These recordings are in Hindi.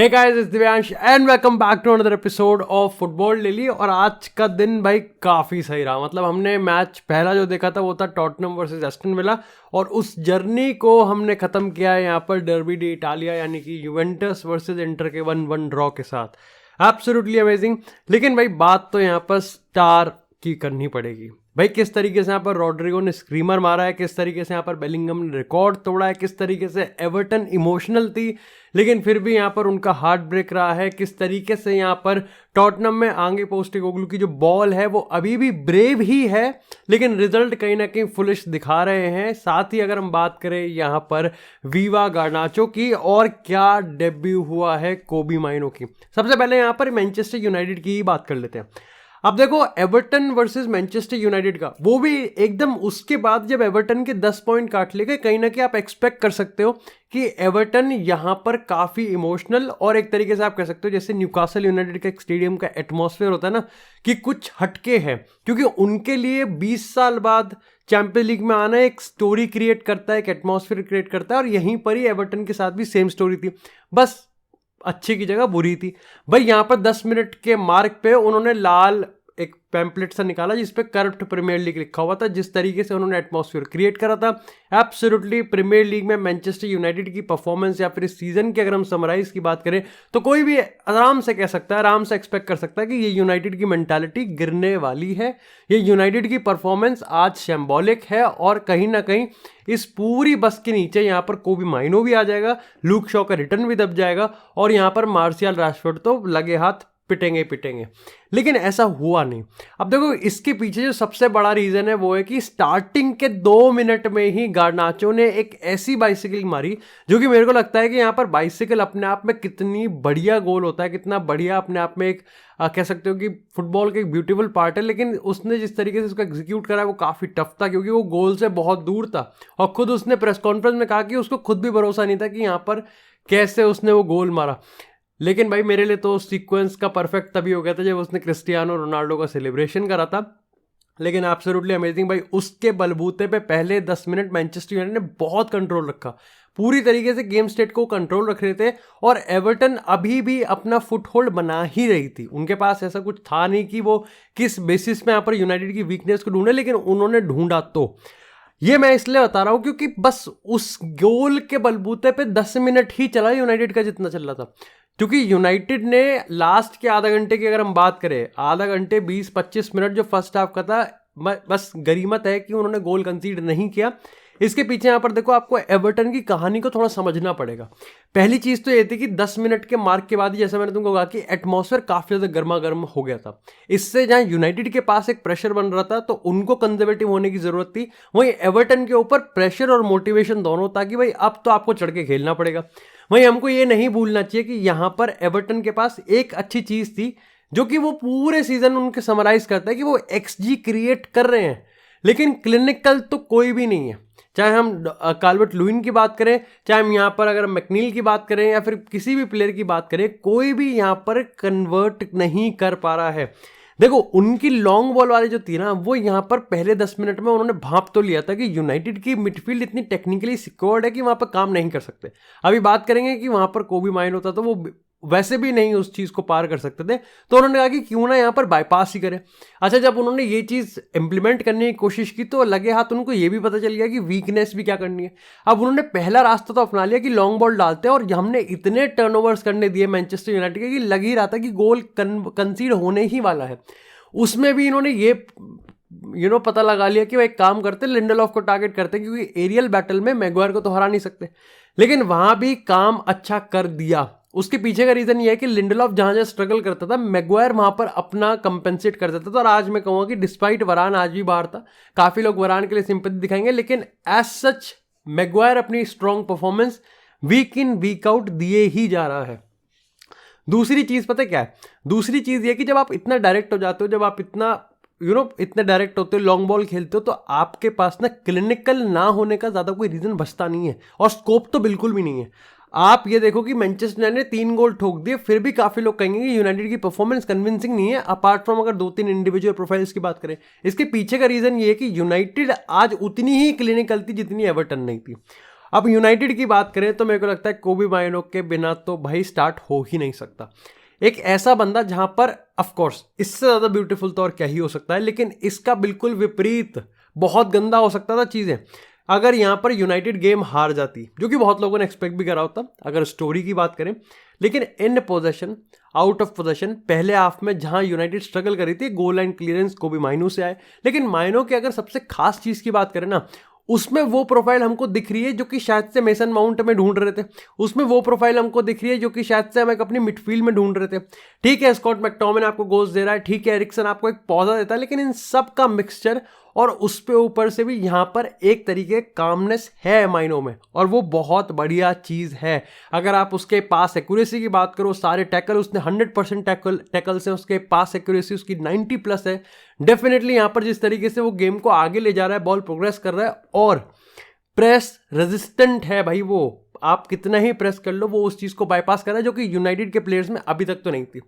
Hey guys, it's Divyansh and welcome back to another episode of football daily. और आज का दिन भाई काफ़ी सही रहा। मतलब हमने मैच पहला जो देखा था वो था टॉटनहम वर्सेस एस्टन विला, और उस जर्नी को हमने ख़त्म किया है यहाँ पर डर्बी डी इटालिया यानी कि यूवेंटस वर्सेस इंटर के 1-1 ड्रॉ के साथ। Absolutely amazing. लेकिन भाई बात तो यहाँ पर स्टार की करनी पड़ेगी। भाई किस तरीके से यहाँ पर रॉड्रिगो ने स्क्रीमर मारा है, किस तरीके से यहाँ पर बेलिंगम ने रिकॉर्ड तोड़ा है, किस तरीके से एवर्टन इमोशनल थी लेकिन फिर भी यहाँ पर उनका हार्ट ब्रेक रहा है, किस तरीके से यहाँ पर टॉटनहम में आंगे पोस्टेकोग्लू की जो बॉल है वो अभी भी ब्रेव ही है लेकिन रिजल्ट कहीं ना कहीं फुलिश दिखा रहे हैं। साथ ही अगर हम बात करें यहाँ पर वीवा गार्नाचो की, और क्या डेब्यू हुआ है कोबी माइनो की। सबसे पहले यहाँ पर मैनचेस्टर यूनाइटेड की ही बात कर लेते हैं। अब देखो एवर्टन वर्सेस मैनचेस्टर यूनाइटेड का, वो भी एकदम उसके बाद जब एवर्टन के 10 पॉइंट काट लिए गए, कहीं ना कहीं आप एक्सपेक्ट कर सकते हो कि एवर्टन यहाँ पर काफ़ी इमोशनल, और एक तरीके से आप कह सकते हो जैसे न्यूकासल यूनाइटेड का एक स्टेडियम का एटमॉस्फेयर होता है ना, कि कुछ हटके है, क्योंकि उनके लिए 20 साल बाद चैंपियंस लीग में आना एक स्टोरी क्रिएट करता है, एक एटमॉस्फेयर क्रिएट करता है। और यहीं पर ही एवर्टन के साथ भी सेम स्टोरी थी, बस अच्छी की जगह बुरी थी। भाई यहाँ पर 10 मिनट के मार्क पे उन्होंने लाल एक पैम्पलेट सा निकाला जिसपे करप्ट प्रीमियर लीग लिखा हुआ था। जिस तरीके से उन्होंने एटमॉस्फेयर क्रिएट करा था, एब्सोल्युटली प्रीमियर लीग में मैनचेस्टर यूनाइटेड की परफॉर्मेंस या फिर इस सीजन की अगर हम समराइज की बात करें तो कोई भी आराम से कह सकता है, आराम से एक्सपेक्ट कर सकता है कि ये यूनाइटेड की मेंटालिटी गिरने वाली है। ये यूनाइटेड की परफॉर्मेंस आज शैम्बॉलिक है, और कहीं ना कहीं इस पूरी बस के नीचे यहाँ पर कोबी माइनो भी आ जाएगा, लूक शॉ का रिटर्न भी दब जाएगा, और यहाँ पर मार्शियल रैशफोर्ड तो लगे हाथ पिटेंगे। लेकिन ऐसा हुआ नहीं। अब देखो इसके पीछे जो सबसे बड़ा रीजन है वो है कि स्टार्टिंग के 2 मिनट में ही गार्नाचो ने एक ऐसी बाइसिकल मारी, जो कि मेरे को लगता है कि यहाँ पर बाइसिकल अपने आप में कितनी बढ़िया गोल होता है, कितना बढ़िया अपने आप में एक कह सकते हो कि फुटबॉल का एक ब्यूटीफुल पार्ट है। लेकिन उसने जिस तरीके से उसको एग्जीक्यूट करा है वो काफ़ी टफ था, क्योंकि वो गोल से बहुत दूर था। और खुद उसने प्रेस कॉन्फ्रेंस में कहा कि उसको खुद भी भरोसा नहीं था कि यहाँ पर कैसे उसने वो गोल मारा। लेकिन भाई मेरे लिए तो सीक्वेंस का परफेक्ट तभी हो गया था जब उसने क्रिस्टियानो रोनाल्डो का सेलिब्रेशन करा था। लेकिन एब्सोल्युटली अमेजिंग भाई, उसके बलबूते पे पहले 10 मिनट मैनचेस्टर यूनाइटेड ने बहुत कंट्रोल रखा, पूरी तरीके से गेम स्टेट को कंट्रोल रख रहे थे। और एवर्टन अभी भी अपना फुटहोल्ड बना ही रही थी। उनके पास ऐसा कुछ था नहीं कि वो किस बेसिस में यहाँ पर यूनाइटेड की वीकनेस को ढूंढे, लेकिन उन्होंने ढूंढा। तो ये मैं इसलिए बता रहा हूँ क्योंकि बस उस गोल के बलबूते पे 10 मिनट ही चला यूनाइटेड का जितना चल रहा था। क्योंकि यूनाइटेड ने लास्ट के आधा घंटे की अगर हम बात करें, आधा घंटे 20-25 मिनट जो फर्स्ट हाफ का था, बस गरीमत है कि उन्होंने गोल कंसीड नहीं किया। इसके पीछे यहाँ पर देखो आपको एवर्टन की कहानी को थोड़ा समझना पड़ेगा। पहली चीज़ तो ये थी कि 10 मिनट के मार्क के बाद ही, जैसा मैंने तुमको कहा, कि एटमॉस्फेयर काफ़ी ज़्यादा गर्मा गर्म हो गया था। इससे जहाँ यूनाइटेड के पास एक प्रेशर बन रहा था तो उनको कंजर्वेटिव होने की ज़रूरत थी, वहीं एवर्टन के ऊपर प्रेशर और मोटिवेशन दोनों था कि भाई अब तो आपको चढ़ के खेलना पड़ेगा। वहीं हमको ये नहीं भूलना चाहिए कि यहाँ पर एवर्टन के पास एक अच्छी चीज़ थी, जो कि वो पूरे सीजन उनके समराइज करता है कि वो एक्सजी क्रिएट कर रहे हैं, लेकिन क्लिनिकल तो कोई भी नहीं है। चाहे हम काल्वर्ट लुइन की बात करें, चाहे हम यहाँ पर अगर मैकनील की बात करें, या फिर किसी भी प्लेयर की बात करें, कोई भी यहाँ पर कन्वर्ट नहीं कर पा रहा है। देखो उनकी लॉन्ग बॉल वाली जो थी ना, वो यहाँ पर पहले 10 मिनट में उन्होंने भांप तो लिया था कि यूनाइटेड की मिडफील्ड इतनी टेक्निकली सिक्योर्ड है कि वहाँ पर काम नहीं कर सकते। अभी बात करेंगे कि वहाँ पर कोबी माइन होता तो वो वैसे भी नहीं उस चीज़ को पार कर सकते थे, तो उन्होंने कहा कि क्यों ना यहाँ पर बाईपास ही करें। अच्छा, जब उन्होंने ये चीज़ इंप्लीमेंट करने की कोशिश की तो लगे हाथ उनको ये भी पता चल गया कि वीकनेस भी क्या करनी है। अब उन्होंने पहला रास्ता तो अपना लिया कि लॉन्ग बॉल डालते हैं, और हमने इतने टर्नओवर्स करने दिए मैनचेस्टर यूनाइटेड के कि लग ही रहा था कि गोल कंसीड होने ही वाला है। उसमें भी इन्होंने ये पता लगा लिया कि वो एक काम करते, लिंडलॉफ को टारगेट करते, क्योंकि एरियल बैटल में मैगवायर को तो हरा नहीं सकते। लेकिन वहां भी काम अच्छा कर दिया। उसके पीछे का रीजन ये है कि लिंडलॉफ जहां स्ट्रगल करता था, मैगवायर वहां पर अपना कंपेंसेट कर देता था। और आज मैं कहूँगा कि डिस्पाइट वरान आज भी बाहर था, काफी लोग वरान के लिए सिंपैथी दिखाएंगे, लेकिन एज सच मैगवायर अपनी स्ट्रॉन्ग परफॉर्मेंस वीक इन वीक आउट दिए ही जा रहा है। दूसरी चीज पता क्या है? दूसरी चीज ये कि जब आप इतना डायरेक्ट हो जाते हो, जब आप इतना इतने डायरेक्ट होते हो, लॉन्ग बॉल खेलते हो, तो आपके पास ना क्लिनिकल ना होने का ज्यादा कोई रीजन बचता नहीं है, और स्कोप तो बिल्कुल भी नहीं है। आप ये देखो कि मैनचेस्टर यूनाइटेड ने 3 गोल ठोक दिए, फिर भी काफी लोग कहेंगे कि यूनाइटेड की परफॉर्मेंस कन्विंसिंग नहीं है, अपार्ट फ्रॉम अगर 2-3 इंडिविजुअल प्रोफाइल्स की बात करें। इसके पीछे का रीजन ये है कि यूनाइटेड आज उतनी ही क्लिनिकल थी जितनी एवर्टन नहीं थी। अब यूनाइटेड की बात करें तो मेरे को लगता है कोबी माइनो के बिना तो भाई स्टार्ट हो ही नहीं सकता। एक ऐसा बंदा जहां पर ऑफ कोर्स इससे ज़्यादा ब्यूटीफुल तो और क्या ही हो सकता है, लेकिन इसका बिल्कुल विपरीत बहुत गंदा हो सकता था चीज़ें अगर यहाँ पर यूनाइटेड गेम हार जाती, जो कि बहुत लोगों ने एक्सपेक्ट भी करा होता अगर स्टोरी की बात करें। लेकिन in possession, out of possession, पहले हाफ में जहां यूनाइटेड स्ट्रगल करी थी, गोल लाइन क्लियरेंस कोबी माइनो से आए। लेकिन माइनो की अगर सबसे खास चीज़ की बात करें ना, उसमें वो प्रोफाइल हमको दिख रही है जो कि शायद से मेसन माउंट में ढूंढ रहे थे। उसमें वो प्रोफाइल हमको दिख रही है जो कि शायद से हम एक अपनी मिडफील्ड में ढूंढ रहे थे। ठीक है, स्कॉट मैकटोमिन आपको गोल्स दे रहा है, ठीक है एरिक्सन आपको एक पौधा देता है, लेकिन इन सब का मिक्सचर और उस पे ऊपर से भी यहाँ पर एक तरीके कामनेस है माइनो में, और वो बहुत बढ़िया चीज़ है। अगर आप उसके पास एक्यूरेसी की बात करो, सारे टैकल उसने 100% टैकल्स हैं, उसके पास एक्यूरेसी उसकी 90+ है। डेफिनेटली यहाँ पर जिस तरीके से वो गेम को आगे ले जा रहा है, बॉल प्रोग्रेस कर रहा है और प्रेस रेजिस्टेंट है भाई, वो आप कितना ही प्रेस कर लो वो उस चीज़ को बाईपास कर रहा है, जो कि यूनाइटेड के प्लेयर्स में अभी तक तो नहीं थी।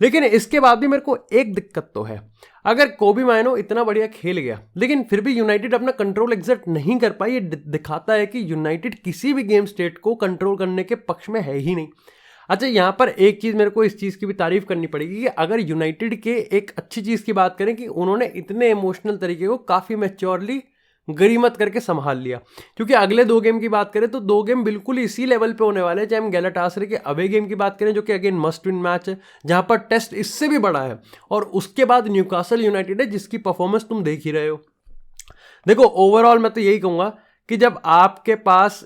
लेकिन इसके बाद भी मेरे को एक दिक्कत तो है, अगर कोबी माइनो इतना बढ़िया खेल गया लेकिन फिर भी यूनाइटेड अपना कंट्रोल एग्जर्ट नहीं कर पाई, ये दिखाता है कि यूनाइटेड किसी भी गेम स्टेट को कंट्रोल करने के पक्ष में है ही नहीं। अच्छा, यहाँ पर एक चीज़ मेरे को इस चीज़ की भी तारीफ करनी पड़ेगी कि अगर यूनाइटेड के एक अच्छी चीज़ की बात करें कि उन्होंने इतने इमोशनल तरीके को काफ़ी मैच्योरली गरीमत करके संभाल लिया। क्योंकि अगले 2 गेम की बात करें तो 2 गेम बिल्कुल इसी लेवल पे होने वाले हैं। चाहे हम गैलाटासरे के अवे गेम की बात करें जो कि अगेन मस्ट विन मैच है, जहां पर टेस्ट इससे भी बड़ा है, और उसके बाद न्यूकासल यूनाइटेड है जिसकी परफॉर्मेंस तुम देख ही रहे हो। देखो, ओवरऑल मैं तो यही कहूंगा कि जब आपके पास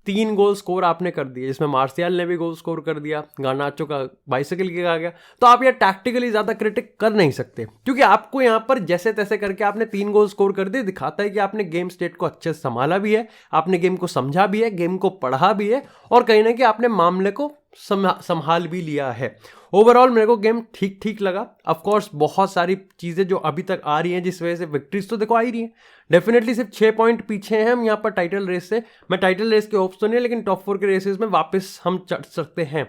3 गोल स्कोर आपने कर दिए, जिसमें मार्शियल ने भी गोल स्कोर कर दिया, गार्नाचो का बाइसिकल किक आ गया, तो आप ये टैक्टिकली ज़्यादा क्रिटिक कर नहीं सकते, क्योंकि आपको यहाँ पर जैसे तैसे करके आपने 3 गोल स्कोर कर दिए। दिखाता है कि आपने गेम स्टेट को अच्छे से संभाला भी है, आपने गेम को समझा भी है, गेम को पढ़ा भी है, और कहीं ना कहीं आपने मामले को संभाल भी लिया है। ओवरऑल मेरे को गेम ठीक ठीक लगा। ऑफ कोर्स बहुत सारी चीज़ें जो अभी तक आ रही हैं जिस वजह से विक्ट्रीज तो देखो आ ही रही हैं। डेफिनेटली सिर्फ 6 पॉइंट पीछे हैं हम यहाँ पर टाइटल रेस से। मैं टाइटल रेस के होप्स तो नहीं है, लेकिन टॉप 4 के रेसेस में वापस हम चढ़ सकते हैं,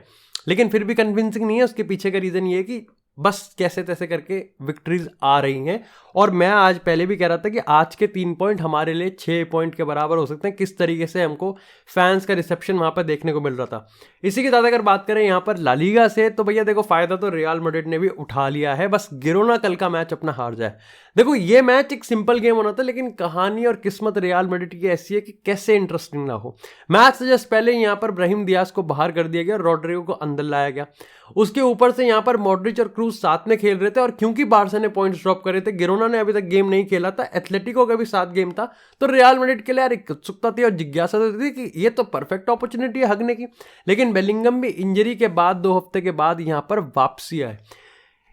लेकिन फिर भी कन्विंसिंग नहीं है। उसके पीछे का रीज़न ये है कि बस कैसे तैसे करके विक्ट्रीज आ रही हैं, और मैं आज पहले भी कह रहा था कि आज के 3 पॉइंट हमारे लिए 6 पॉइंट के बराबर हो सकते हैं। किस तरीके से हमको फैंस का रिसेप्शन वहाँ पर देखने को मिल रहा था। इसी के साथ अगर बात करें यहाँ पर ला लीगा से, तो भैया देखो फ़ायदा तो रियल मैड्रिड ने भी उठा लिया है, बस गिरोना कल का मैच अपना हार जाए। देखो, ये मैच एक सिंपल गेम होना था, लेकिन कहानी और किस्मत रियल मैड्रिड की ऐसी है कि कैसे इंटरेस्टिंग ना हो। मैच से जस्ट पहले यहाँ पर ब्राहिम दियाज को बाहर कर दिया गया, रॉड्रिगो को अंदर लाया गया। उसके ऊपर से यहाँ पर मॉड्रिच और क्रूज साथ में खेल रहे थे, और क्योंकि बार्सा ने पॉइंट्स ड्रॉप करे थे, गिरोना ने अभी तक गेम नहीं खेला था, एथलेटिको का भी 7 गेम था, तो रियल मैड्रिड के लिए यार एक उत्सुकता थी और जिज्ञासा थी कि ये तो परफेक्ट अपॉर्चुनिटी है हगने की। लेकिन बेलिंगम भी इंजरी के बाद 2 हफ्ते के बाद यहाँ पर वापसी आए।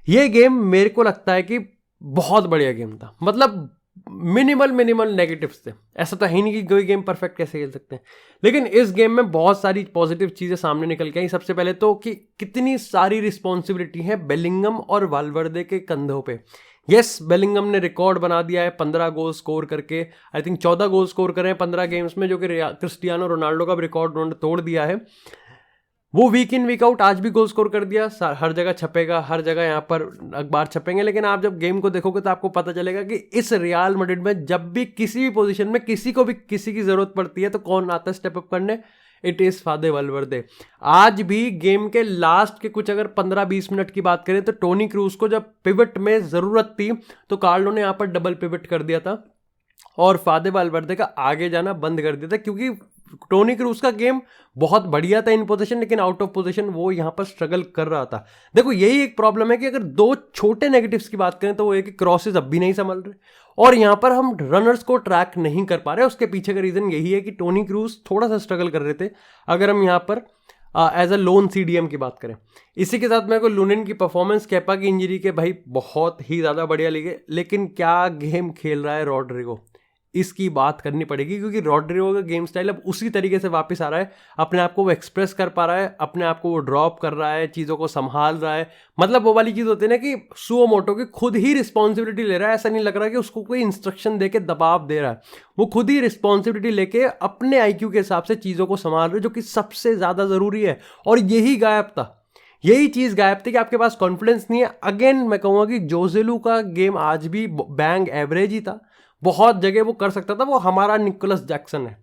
ये गेम मेरे को लगता है कि बहुत बढ़िया गेम था, मतलब मिनिमल नेगेटिव्स थे। ऐसा तो है नहीं कि कोई गेम परफेक्ट कैसे खेल सकते हैं, लेकिन इस गेम में बहुत सारी पॉजिटिव चीज़ें सामने निकल के आई। सबसे पहले तो कि कितनी सारी रिस्पॉन्सिबिलिटी है बेलिंगम और वाल्वर्दे के कंधों पे। यस, बेलिंगम ने रिकॉर्ड बना दिया है 15 गोल स्कोर करके, आई थिंक 14 गोल स्कोर करे हैं 15 गेम्स में, जो कि क्रिस्टियानो रोनाल्डो का भी रिकॉर्ड उन्होंने तोड़ दिया है। वो वीक इन वीक आउट आज भी गोल स्कोर कर दिया, हर जगह छपेगा, हर जगह यहाँ पर अखबार छपेंगे। लेकिन आप जब गेम को देखोगे तो आपको पता चलेगा कि इस रियल मैड्रिड में जब भी किसी भी पोजीशन में किसी को भी किसी की जरूरत पड़ती है तो कौन आता है स्टेप अप करने? इट इज़ फादे वाल्वर्दे। आज भी गेम के लास्ट के कुछ अगर 15-20 मिनट की बात करें तो टोनी क्रूज को जब पिवट में ज़रूरत थी तो कार्लो ने यहाँ पर डबल पिवट कर दिया था, और फादे वाल्वर्दे का आगे जाना बंद कर दिया था, क्योंकि टोनी क्रूज का गेम बहुत बढ़िया था इन पोजीशन, लेकिन आउट ऑफ पोजीशन वो यहाँ पर स्ट्रगल कर रहा था। देखो, यही एक प्रॉब्लम है कि अगर 2 छोटे नेगेटिव्स की बात करें तो वो एक कि क्रॉसेस अब भी नहीं संभल रहे, और यहाँ पर हम रनर्स को ट्रैक नहीं कर पा रहे। उसके पीछे का रीज़न यही है कि टोनी क्रूज थोड़ा सा स्ट्रगल कर रहे थे, अगर हम यहाँ पर एज अ लोन CDM की बात करें। इसी के साथ मेरे को लुनिन की परफॉर्मेंस, केपा की इंजरी के भाई बहुत ही ज़्यादा बढ़िया लगे, लेकिन क्या गेम खेल रहा है रॉड्रिगो, इसकी बात करनी पड़ेगी, क्योंकि रॉड्रिगो का गेम स्टाइल अब उसी तरीके से वापस आ रहा है। अपने आप को वो एक्सप्रेस कर पा रहा है, अपने आप को वो ड्रॉप कर रहा है, चीज़ों को संभाल रहा है। मतलब वो वाली चीज़ होती है ना कि सुओमोटो की खुद ही रिस्पॉन्सिबिलिटी ले रहा है, ऐसा नहीं लग रहा कि उसको कोई इंस्ट्रक्शन दे के दबाव दे रहा है। वो खुद ही रिस्पॉन्सिबिलिटी लेके अपने IQ के हिसाब से चीज़ों को संभाल रहे हैं, जो कि सबसे ज़्यादा ज़रूरी है। और यही गायब था, यही चीज़ गायब थी कि आपके पास कॉन्फिडेंस नहीं है। अगेन मैं कहूँगा कि जोसेलू का गेम आज भी बैंग एवरेज ही था, बहुत जगह वो कर सकता था, वो हमारा निकोलस जैक्सन है।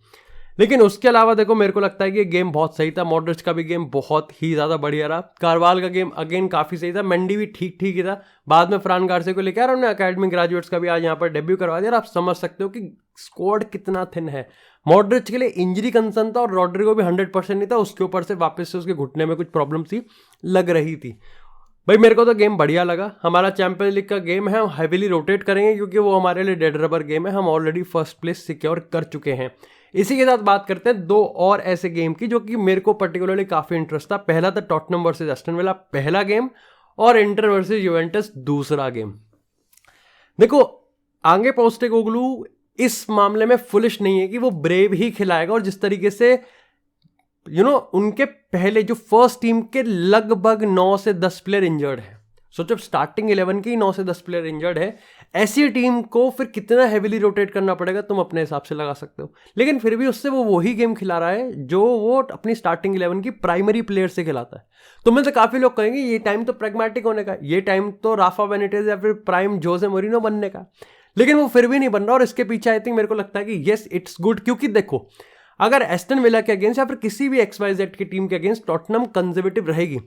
लेकिन उसके अलावा देखो मेरे को लगता है कि गेम बहुत सही था। मॉड्रिच का भी गेम बहुत ही ज़्यादा बढ़िया रहा। कारवाल का गेम अगेन काफ़ी सही था। मेंडी भी ठीक ठीक ही था। बाद में फ्रान गार्सिया को लेकर उन्होंने अकेडमी ग्रेजुएट्स का भी आज यहाँ पर डेब्यू करवा दिया। और आप समझ सकते हो कि स्क्वाड कितना थिन है। मॉड्रिच के लिए इंजरी कंसर्न था और रॉड्रिगो भी 100% नहीं था। उसके ऊपर से वापस से उसके घुटने में कुछ प्रॉब्लम सी लग रही थी। भाई मेरे को तो गेम बढ़िया लगा। हमारा चैंपियंस लीग का गेम है, हम हैवीली रोटेट करेंगे क्योंकि वो हमारे लिए डेड रबर गेम है। हम ऑलरेडी फर्स्ट प्लेस सिक्योर कर चुके हैं। इसी के साथ बात करते हैं दो और ऐसे गेम की जो कि मेरे को पर्टिकुलरली काफ़ी इंटरेस्ट था। पहला था टॉटनम वर्सेस एस्टन विला पहला गेम, और इंटर वर्सेस यूवेंटस दूसरा गेम। देखो आगे पोस्टेकोग्लू इस मामले में फुलिश नहीं है कि वो ब्रेव ही खिलाएगा। और जिस तरीके से उनके पहले जो फर्स्ट टीम के लगभग 9 से 10 प्लेयर इंजर्ड है। सोचो स्टार्टिंग 11 के ही 9 से 10 प्लेयर इंजर्ड है। ऐसी टीम को फिर कितना हैवीली रोटेट करना पड़ेगा तुम अपने हिसाब से लगा सकते हो। लेकिन फिर भी उससे वो वही गेम खिला रहा है जो वो अपनी स्टार्टिंग 11 की प्राइमरी प्लेयर से खिलाता है। तो में से काफ़ी लोग कहेंगे ये टाइम तो प्रैग्मेटिक होने का, ये टाइम तो राफा बेनिटेज या फिर प्राइम जोसे मोरिनो बनने का। लेकिन वो फिर भी नहीं बन रहा। और इसके पीछे आई थिंक मेरे को लगता है कि येस इट्स गुड, क्योंकि देखो अगर एस्टन विला के अगेंस्ट या फिर किसी भी XYZ की टीम के अगेंस्ट टॉटनम कंजर्वेटिव रहेगी,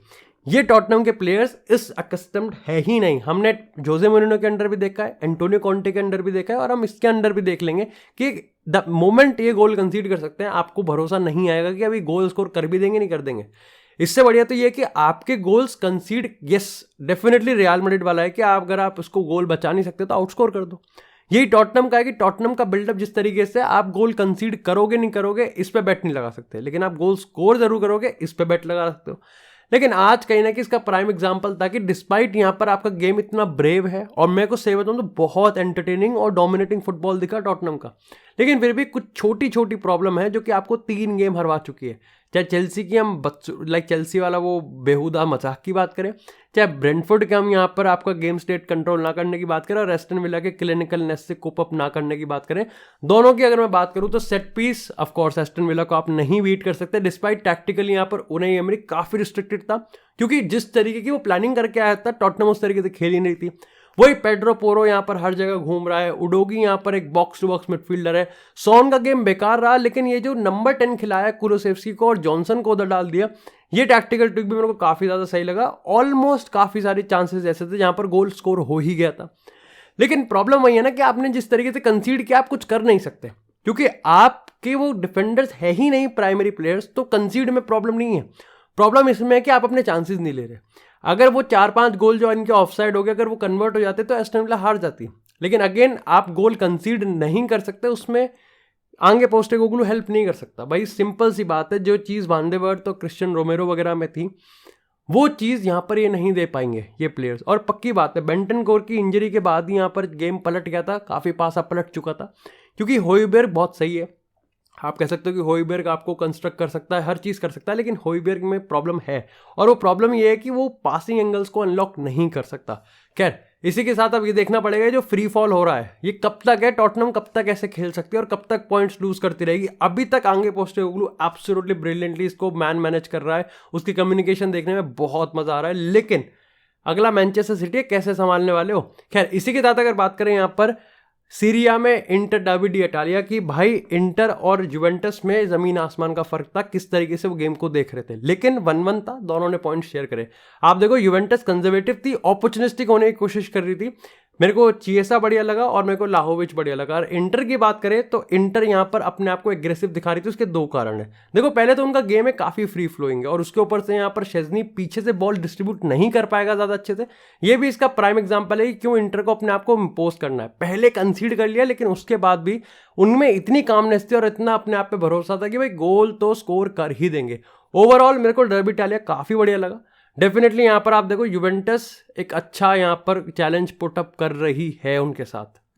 ये टॉटनम के प्लेयर्स इस अकस्टम्ड है ही नहीं। हमने जोसे मोरिनो के अंडर भी देखा है, एंटोनियो कॉन्टे के अंडर भी देखा है, और हम इसके अंडर भी देख लेंगे कि द मोमेंट ये गोल कंसीड कर सकते हैं आपको भरोसा नहीं आएगा कि अभी गोल स्कोर कर भी देंगे नहीं कर देंगे। इससे बढ़िया तो ये कि आपके goals कंसीड yes definitely real Madrid वाला है कि अगर आप उसको गोल बचा नहीं सकते तो आउटस्कोर कर दो। यही टॉटनम का है कि टॉटनम का बिल्डअप जिस तरीके से आप गोल कंसीड करोगे नहीं करोगे इस पे बेट नहीं लगा सकते, लेकिन आप गोल स्कोर जरूर करोगे इस पे बेट लगा सकते हो। लेकिन आज कहीं ना कहीं इसका प्राइम एग्जांपल था कि डिस्पाइट यहाँ पर आपका गेम इतना ब्रेव है, और मैं को सही बताऊं तो बहुत एंटरटेनिंग और डोमिनेटिंग फुटबॉल दिखा टॉटनम का। लेकिन फिर भी कुछ छोटी छोटी प्रॉब्लम है जो कि आपको 3 गेम हरवा चुकी है। चाहे चेल्सी की हम चेल्सी वाला वो बेहुदा मजाक की बात करें, चाहे ब्रेंटफोर्ड के हम यहाँ पर आपका गेम स्टेट कंट्रोल ना करने की बात करें, और एस्टन विला के क्लिनिकलनेस से कोप अप ना करने की बात करें। दोनों की अगर मैं बात करूँ तो set piece of course Aston Villa को आप नहीं बीट कर सकते, डिस्पाइट टैक्टिकली यहाँ पर उनाई एमरी काफी रिस्ट्रिक्टेड था, क्योंकि जिस तरीके की वो प्लानिंग करके आया था टॉटनम उस तरीके से खेल ही नहीं थी। वही पेड्रो पोरो यहाँ पर हर जगह घूम रहा है, उडोगी यहाँ पर एक बॉक्स टू बॉक्स मिडफील्डर है। सॉन का गेम बेकार रहा, लेकिन ये जो नंबर 10 खिलाया कुलुसेव्स्की को और जॉनसन को उधर डाल दिया, ये टैक्टिकल ट्रिक भी मेरे को काफ़ी ज़्यादा सही लगा। ऑलमोस्ट काफ़ी सारे चांसेस ऐसे थे जहाँ पर गोल स्कोर हो ही गया था। लेकिन प्रॉब्लम वही है ना कि आपने जिस तरीके से कंसीड किया आप कुछ कर नहीं सकते, क्योंकि आपके वो डिफेंडर्स है ही नहीं प्राइमरी प्लेयर्स। तो कंसीड में प्रॉब्लम नहीं है, प्रॉब्लम इसमें है कि आप अपने चांसेस नहीं ले रहे। अगर वो 4-5 गोल जो इनके ऑफसाइड हो गए अगर वो कन्वर्ट हो जाते तो एस्टन विला हार जाती। लेकिन अगेन आप गोल कंसीड नहीं कर सकते, उसमें आगे पोस्टेकोग्लू हेल्प नहीं कर सकता। भाई सिंपल सी बात है, जो चीज़ वान दे वॉर्ट तो क्रिश्चियन रोमेरो वगैरह में थी वो चीज़ यहाँ पर ये नहीं दे पाएंगे ये प्लेयर्स। और पक्की बात है बेंटनकोर की इंजरी के बाद ही यहाँ पर गेम पलट गया था, काफ़ी पासा पलट चुका था, क्योंकि होइबर्ग बहुत सही है। आप कह सकते हो कि होइबर्ग आपको कंस्ट्रक्ट कर सकता है, हर चीज़ कर सकता है, लेकिन होइबर्ग में प्रॉब्लम है, और वो प्रॉब्लम ये है कि वो पासिंग एंगल्स को अनलॉक नहीं कर सकता। खैर इसी के साथ अब ये देखना पड़ेगा जो फ्री फॉल हो रहा है ये कब तक है, टॉटनम कब तक ऐसे खेल सकती है और कब तक पॉइंट्स लूज करती रहेगी। अभी तक आगे पोस्टेकोग्लू एब्सोल्युटली ब्रिलियंटली इसको मैनेज कर रहा है, उसकी कम्युनिकेशन देखने में बहुत मजा आ रहा है। लेकिन अगला मैनचेस्टर सिटी कैसे संभालने वाले हो। खैर इसी के साथ अगर बात करें यहाँ पर सीरिया में इंटर डर्बी डी इटालिया की, भाई इंटर और जुवेंटस में जमीन आसमान का फर्क था किस तरीके से वो गेम को देख रहे थे, लेकिन 1-1 था, दोनों ने पॉइंट शेयर करे। आप देखो जुवेंटस कंजर्वेटिव थी, ऑपर्चुनिस्टिक होने की कोशिश कर रही थी। मेरे को चिएसा बढ़िया लगा और मेरे को लाहोविच बढ़िया लगा। और इंटर की बात करें तो इंटर यहाँ पर अपने आप को एग्रेसिव दिखा रही थी, उसके 2 कारण है। देखो पहले तो उनका गेम है काफ़ी फ्री फ्लोइंग है, और उसके ऊपर से यहाँ पर शेज़नी पीछे से बॉल डिस्ट्रीब्यूट नहीं कर पाएगा ज़्यादा अच्छे से। ये भी इसका प्राइम एग्जाम्पल है कि क्यों इंटर को अपने आप को इम्पोज करना है। पहले कंसीड कर लिया, लेकिन उसके बाद भी उनमें इतनी कामनेस थी और इतना अपने आप पे भरोसा था कि भाई गोल तो स्कोर कर ही देंगे। ओवरऑल मेरे को डर्बी इटालिया काफ़ी बढ़िया लगा। डेफिनेटली यहाँ पर आप देखो यूवेंटस एक अच्छा यहाँ पर चैलेंज पुटअप कर रही है उनके साथ।